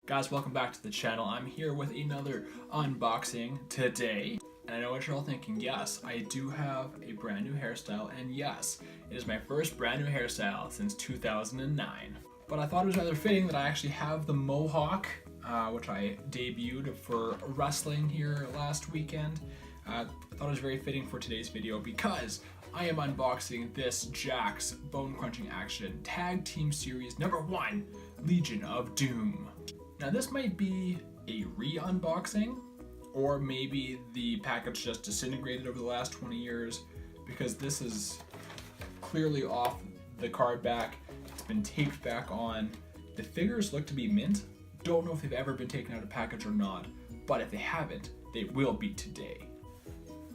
Guys, welcome back to the channel. I'm here with another unboxing today. And I know what you're all thinking. Yes, I do have a brand new hairstyle, and yes, it is my first brand new hairstyle since 2009. But I thought it was rather fitting that I actually have the mohawk, which I debuted for wrestling here last weekend. I thought it was very fitting for today's video because I am unboxing this Jakks Bone Crunching Action Tag Team Series #1 Legion of Doom. Now this might be a re-unboxing, or maybe the package just disintegrated over the last 20 years, because this is clearly off the card back. It's been taped back on. The figures look to be mint. Don't know if they've ever been taken out of package or not, but if they haven't, they will be today.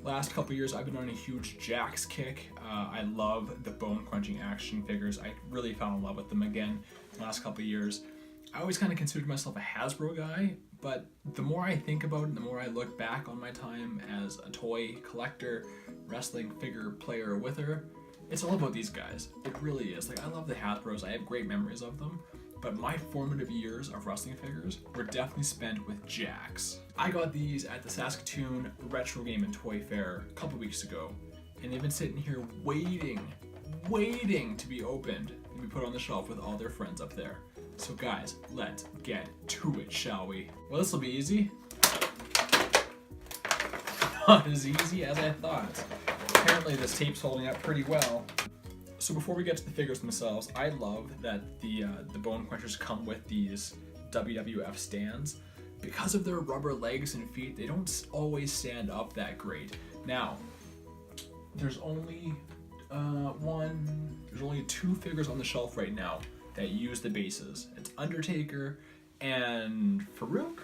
Last couple years I've been on a huge Jakks kick. I love the bone crunching action figures. I really fell in love with them again the last couple years. I always kind of considered myself a Hasbro guy, but the more I think about it, the more I look back on my time as a toy collector, wrestling figure player with her, it's all about these guys. It really is. Like, I love the Hasbros. I have great memories of them, but my formative years of wrestling figures were definitely spent with Jakks. I got these at the Saskatoon Retro Game and Toy Fair a couple weeks ago, and they've been sitting here waiting to be opened and be put on the shelf with all their friends up there. So guys, let's get to it, shall we? Well, this will be easy. Not as easy as I thought. Apparently this tape's holding up pretty well. So before we get to the figures themselves, I love that the bone crunchers come with these WWF stands. Because of their rubber legs and feet, they don't always stand up that great. Now, there's only two figures on the shelf right now that use the bases. It's Undertaker and Farouk.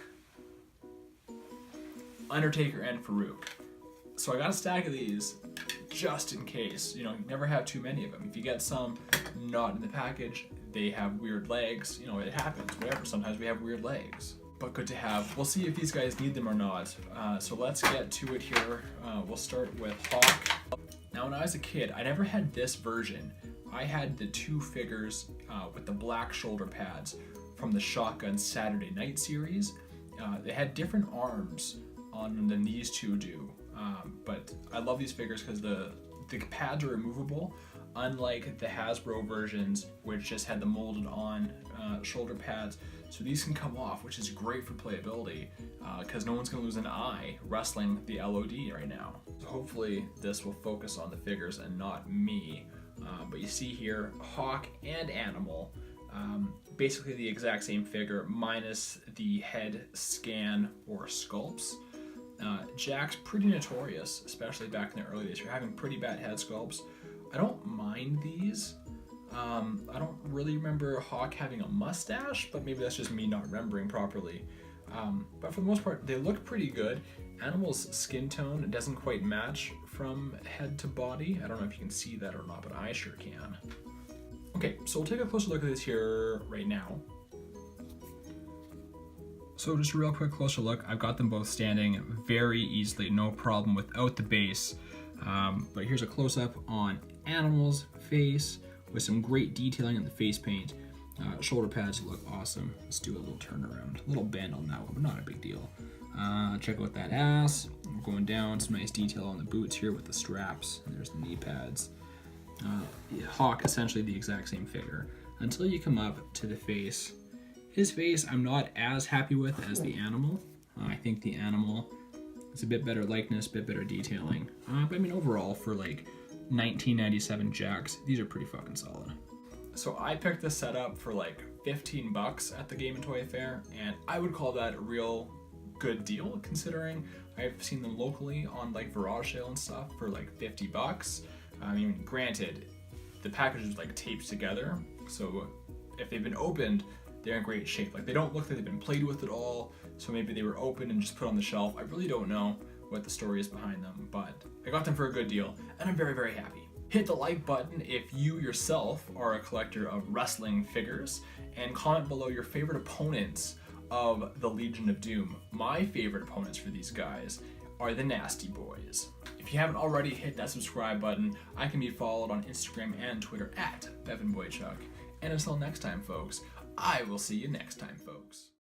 Undertaker and Farouk. So I got a stack of these just in case. You know, you never have too many of them. If you get some not in the package, they have weird legs. You know, it happens, whatever. Sometimes we have weird legs. But good to have. We'll see if these guys need them or not. So let's get to it here. We'll start with Hawk. Now, when I was a kid, I never had this version. I had the two figures with the black shoulder pads from the Shotgun Saturday Night series. They had different arms on them than these two do, but I love these figures because the pads are removable, unlike the Hasbro versions, which just had the molded on shoulder pads. So these can come off, which is great for playability, because no one's going to lose an eye wrestling the LOD right now. So hopefully this will focus on the figures and not me. But you see here, Hawk and Animal, basically the exact same figure, minus the head scan or sculpts. Jakks pretty notorious, especially back in the early days, for having pretty bad head sculpts. I don't mind these. I don't really remember Hawk having a mustache, but maybe that's just me not remembering properly. But for the most part, they look pretty good. Animal's skin tone doesn't quite match from head to body. I don't know if you can see that or not, but I sure can. Okay, so we'll take a closer look at this here right now. So just a real quick closer look, I've got them both standing very easily, no problem without the base. But here's a close-up on Animal's face with some great detailing on the face paint. Shoulder pads look awesome. Let's do a little turnaround. A little bend on that one, but not a big deal. Check out that ass. We're going down, some nice detail on the boots here with the straps. And there's the knee pads. Hawk, essentially the exact same figure. Until you come up to the face. His face I'm not as happy with as the Animal. I think the Animal is a bit better likeness, bit better detailing. But I mean overall for like 1997 Jakks, these are pretty fucking solid. So I picked this setup for like 15 bucks at the Game and Toy Fair, and I would call that a real good deal considering I've seen them locally on like Garage Sale and stuff for like 50 bucks. I mean, granted, the package is like taped together, so if they've been opened, they're in great shape. Like, they don't look like they've been played with at all, so maybe they were opened and just put on the shelf. I really don't know what the story is behind them, but I got them for a good deal, and I'm very, very happy. Hit the like button if you yourself are a collector of wrestling figures, and comment below your favorite opponents of the Legion of Doom. My favorite opponents for these guys are the Nasty Boys. If you haven't already, hit that subscribe button. I can be followed on Instagram and Twitter at BevanBoyChuck. And until next time, folks, I will see you next time, folks.